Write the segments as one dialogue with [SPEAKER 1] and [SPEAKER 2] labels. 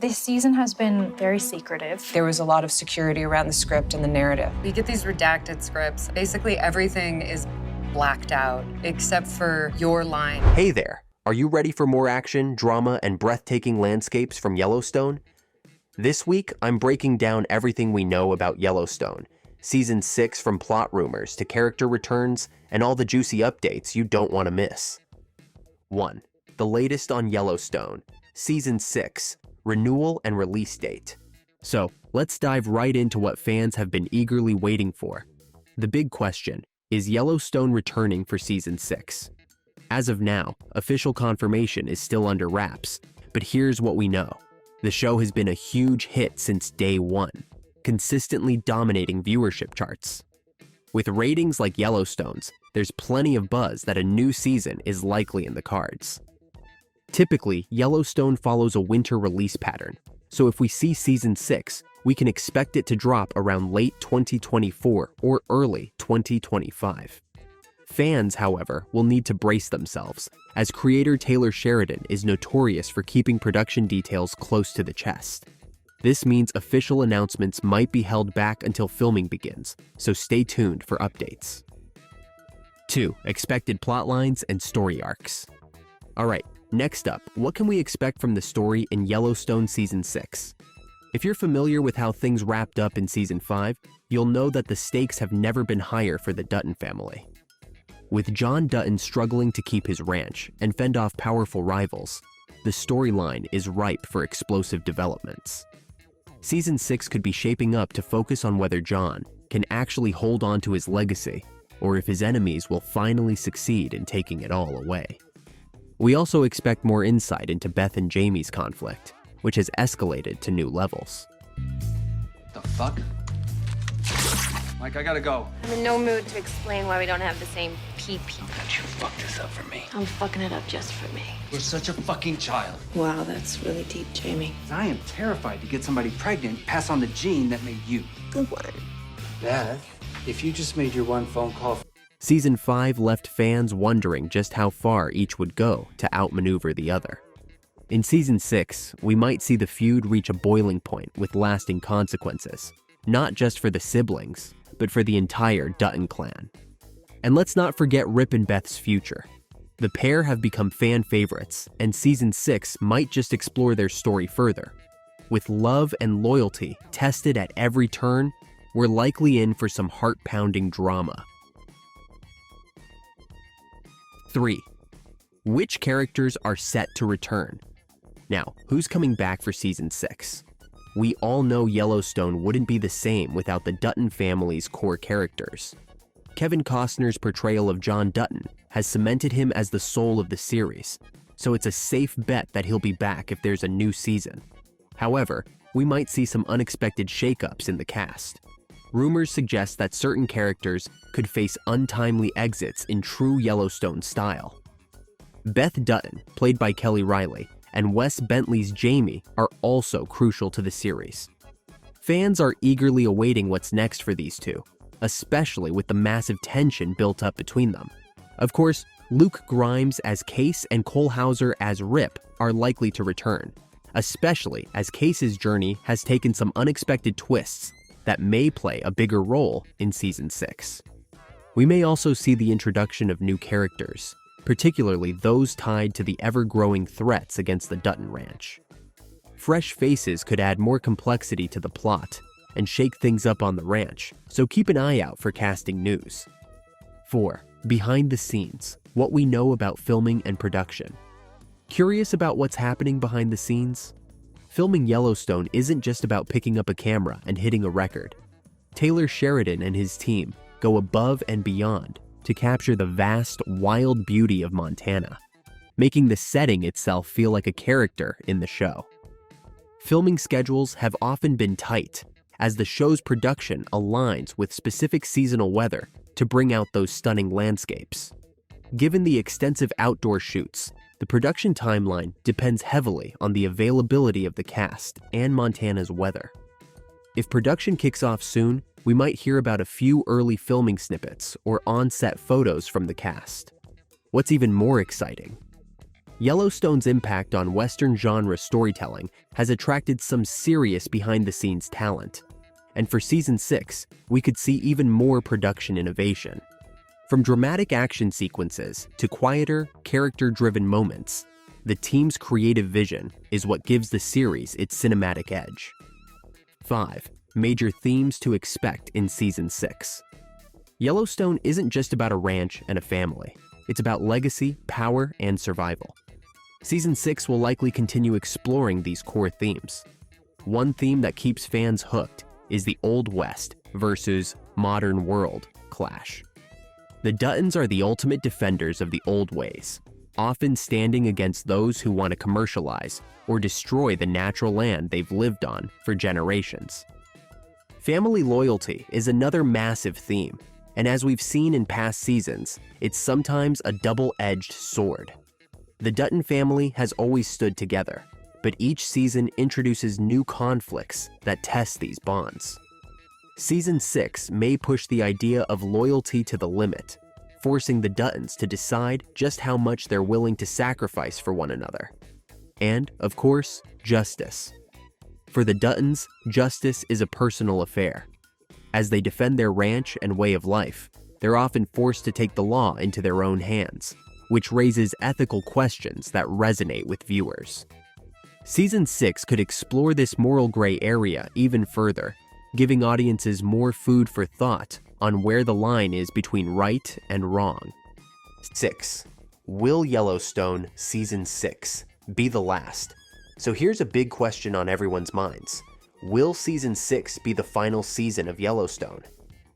[SPEAKER 1] This season has been very secretive.
[SPEAKER 2] There was a lot of security around the script and the narrative.
[SPEAKER 3] You get these redacted scripts. Basically, everything is blacked out except for your line.
[SPEAKER 4] Hey there. Are you ready for more action, drama, and breathtaking landscapes from Yellowstone? This week, I'm breaking down everything we know about Yellowstone, Season 6 from plot rumors to character returns and all the juicy updates you don't want to miss. 1. The latest on Yellowstone, Season 6, renewal and release date. So, let's dive right into what fans have been eagerly waiting for. The big question, is Yellowstone returning for Season 6? As of now, official confirmation is still under wraps, but here's what we know. The show has been a huge hit since day one, consistently dominating viewership charts. With ratings like Yellowstone's, there's plenty of buzz that a new season is likely in the cards. Typically, Yellowstone follows a winter release pattern, so if we see Season 6, we can expect it to drop around late 2024 or early 2025. Fans, however, will need to brace themselves, as creator Taylor Sheridan is notorious for keeping production details close to the chest. This means official announcements might be held back until filming begins, so stay tuned for updates. 2. Expected plotlines and story arcs. Alright, next up, what can we expect from the story in Yellowstone Season 6? If you're familiar with how things wrapped up in Season 5, you'll know that the stakes have never been higher for the Dutton family. With John Dutton struggling to keep his ranch and fend off powerful rivals, the storyline is ripe for explosive developments. Season 6 could be shaping up to focus on whether John can actually hold on to his legacy, or if his enemies will finally succeed in taking it all away. We also expect more insight into Beth and Jamie's conflict, which has escalated to new levels.
[SPEAKER 5] The fuck? Mike, I gotta go.
[SPEAKER 6] I'm in no mood to explain why we don't have the same PP.
[SPEAKER 5] Don't you fuck this up for me.
[SPEAKER 6] I'm fucking it up just for me.
[SPEAKER 5] You're such a fucking child.
[SPEAKER 6] Wow, that's really deep, Jamie.
[SPEAKER 5] I am terrified to get somebody pregnant, pass on the gene that made you.
[SPEAKER 6] Good one.
[SPEAKER 5] Beth, if you just made your one phone call.
[SPEAKER 4] Season 5 left fans wondering just how far each would go to outmaneuver the other. In Season 6, we might see the feud reach a boiling point with lasting consequences, not just for the siblings, but for the entire Dutton clan. And let's not forget Rip and Beth's future. The pair have become fan favorites, and Season 6 might just explore their story further. With love and loyalty tested at every turn, we're likely in for some heart-pounding drama. 3. Which characters are set to return? Now, who's coming back for Season 6? We all know Yellowstone wouldn't be the same without the Dutton family's core characters. Kevin Costner's portrayal of John Dutton has cemented him as the soul of the series, so it's a safe bet that he'll be back if there's a new season. However, we might see some unexpected shakeups in the cast. Rumors suggest that certain characters could face untimely exits in true Yellowstone style. Beth Dutton, played by Kelly Reilly, and Wes Bentley's Jamie are also crucial to the series. Fans are eagerly awaiting what's next for these two, especially with the massive tension built up between them. Of course, Luke Grimes as Case and Cole Hauser as Rip are likely to return, especially as Case's journey has taken some unexpected twists that may play a bigger role in Season 6. We may also see the introduction of new characters, particularly those tied to the ever-growing threats against the Dutton Ranch. Fresh faces could add more complexity to the plot and shake things up on the ranch, so keep an eye out for casting news. 4. Behind the scenes, what we know about filming and production. Curious about what's happening behind the scenes? Filming Yellowstone isn't just about picking up a camera and hitting a record. Taylor Sheridan and his team go above and beyond to capture the vast, wild beauty of Montana, making the setting itself feel like a character in the show. Filming schedules have often been tight, as the show's production aligns with specific seasonal weather to bring out those stunning landscapes. Given the extensive outdoor shoots, the production timeline depends heavily on the availability of the cast and Montana's weather. If production kicks off soon, we might hear about a few early filming snippets or on-set photos from the cast. What's even more exciting? Yellowstone's impact on Western genre storytelling has attracted some serious behind-the-scenes talent. And for Season 6, we could see even more production innovation. From dramatic action sequences to quieter, character-driven moments, the team's creative vision is what gives the series its cinematic edge. 5. Major themes to expect in Season 6. Yellowstone isn't just about a ranch and a family. It's about legacy, power, and survival. Season 6 will likely continue exploring these core themes. One theme that keeps fans hooked is the Old West versus modern world clash. The Duttons are the ultimate defenders of the old ways, often standing against those who want to commercialize or destroy the natural land they've lived on for generations. Family loyalty is another massive theme, and as we've seen in past seasons, it's sometimes a double-edged sword. The Dutton family has always stood together, but each season introduces new conflicts that test these bonds. Season 6 may push the idea of loyalty to the limit, forcing the Duttons to decide just how much they're willing to sacrifice for one another. And, of course, justice. For the Duttons, justice is a personal affair. As they defend their ranch and way of life, they're often forced to take the law into their own hands, which raises ethical questions that resonate with viewers. Season 6 could explore this moral gray area even further, giving audiences more food for thought on where the line is between right and wrong. 6. Will Yellowstone Season 6 be the last? So here's a big question on everyone's minds. Will Season 6 be the final season of Yellowstone?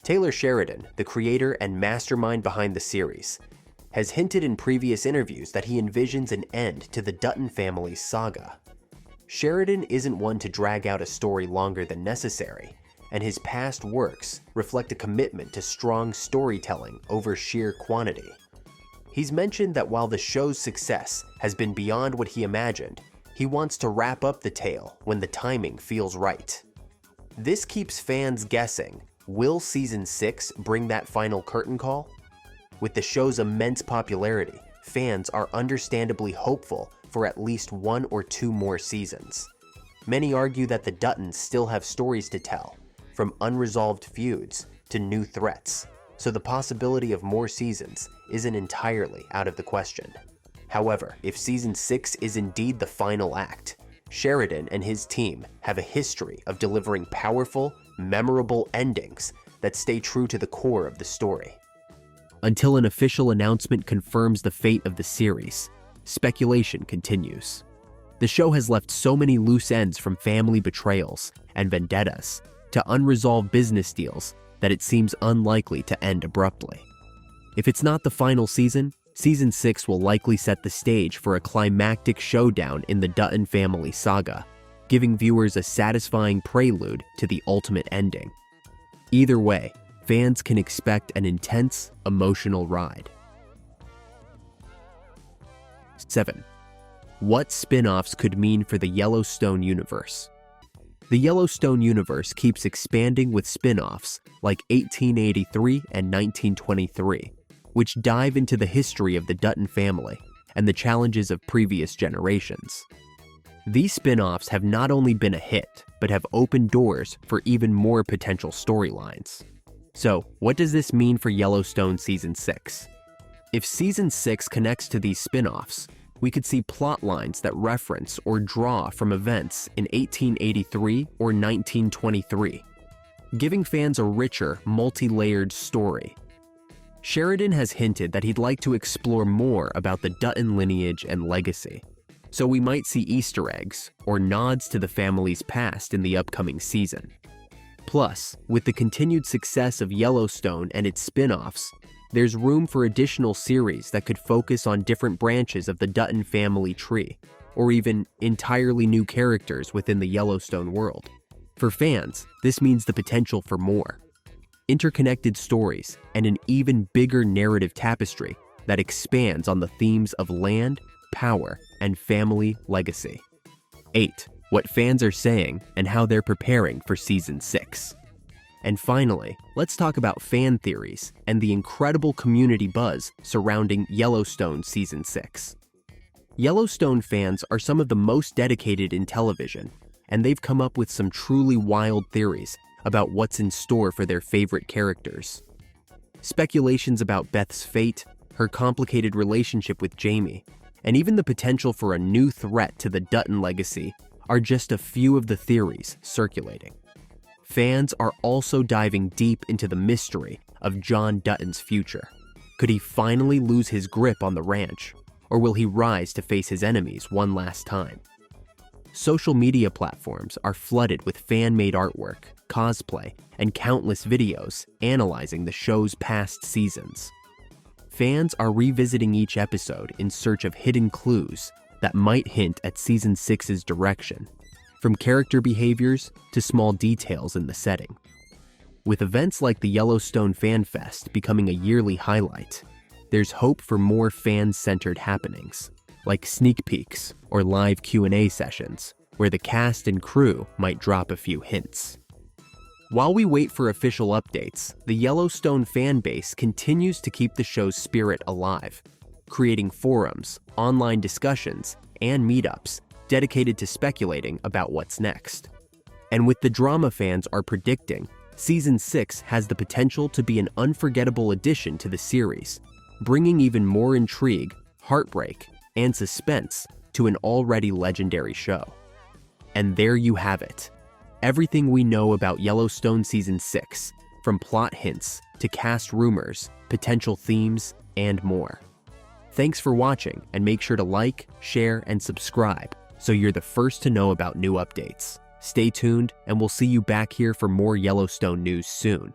[SPEAKER 4] Taylor Sheridan, the creator and mastermind behind the series, has hinted in previous interviews that he envisions an end to the Dutton family's saga. Sheridan isn't one to drag out a story longer than necessary, and his past works reflect a commitment to strong storytelling over sheer quantity. He's mentioned that while the show's success has been beyond what he imagined, he wants to wrap up the tale when the timing feels right. This keeps fans guessing, will Season 6 bring that final curtain call? With the show's immense popularity, fans are understandably hopeful for at least 1 or 2 more seasons. Many argue that the Duttons still have stories to tell, from unresolved feuds to new threats, so the possibility of more seasons isn't entirely out of the question. However, if Season 6 is indeed the final act, Sheridan and his team have a history of delivering powerful, memorable endings that stay true to the core of the story. Until an official announcement confirms the fate of the series, speculation continues. The show has left so many loose ends, from family betrayals and vendettas to unresolved business deals, that it seems unlikely to end abruptly. If it's not the final season, Season 6 will likely set the stage for a climactic showdown in the Dutton family saga, giving viewers a satisfying prelude to the ultimate ending. Either way, fans can expect an intense, emotional ride. 7. What spin-offs could mean for the Yellowstone universe? The Yellowstone universe keeps expanding with spin-offs like 1883 and 1923, which dive into the history of the Dutton family and the challenges of previous generations. These spin-offs have not only been a hit, but have opened doors for even more potential storylines. So, what does this mean for Yellowstone Season 6? If Season 6 connects to these spin-offs, we could see plot lines that reference or draw from events in 1883 or 1923, giving fans a richer, multi-layered story. Sheridan has hinted that he'd like to explore more about the Dutton lineage and legacy, so we might see Easter eggs or nods to the family's past in the upcoming season. Plus, with the continued success of Yellowstone and its spin-offs, there's room for additional series that could focus on different branches of the Dutton family tree, or even entirely new characters within the Yellowstone world. For fans, this means the potential for more interconnected stories and an even bigger narrative tapestry that expands on the themes of land, power, and family legacy. 8. What fans are saying and how they're preparing for Season 6. And finally, let's talk about fan theories and the incredible community buzz surrounding Yellowstone Season 6. Yellowstone fans are some of the most dedicated in television, and they've come up with some truly wild theories about what's in store for their favorite characters. Speculations about Beth's fate, her complicated relationship with Jamie, and even the potential for a new threat to the Dutton legacy are just a few of the theories circulating. Fans are also diving deep into the mystery of John Dutton's future. Could he finally lose his grip on the ranch, or will he rise to face his enemies one last time? Social media platforms are flooded with fan-made artwork, cosplay, and countless videos analyzing the show's past seasons. Fans are revisiting each episode in search of hidden clues that might hint at Season 6's direction, from character behaviors to small details in the setting. With events like the Yellowstone Fan Fest becoming a yearly highlight, there's hope for more fan-centered happenings, like sneak peeks or live Q&A sessions, where the cast and crew might drop a few hints. While we wait for official updates, the Yellowstone fan base continues to keep the show's spirit alive, creating forums, online discussions, and meetups dedicated to speculating about what's next. And with the drama fans are predicting, Season 6 has the potential to be an unforgettable addition to the series, bringing even more intrigue, heartbreak, and suspense to an already legendary show. And there you have it. Everything we know about Yellowstone Season 6, from plot hints to cast rumors, potential themes, and more. Thanks for watching, and make sure to like, share, and subscribe so you're the first to know about new updates. Stay tuned, and we'll see you back here for more Yellowstone news soon.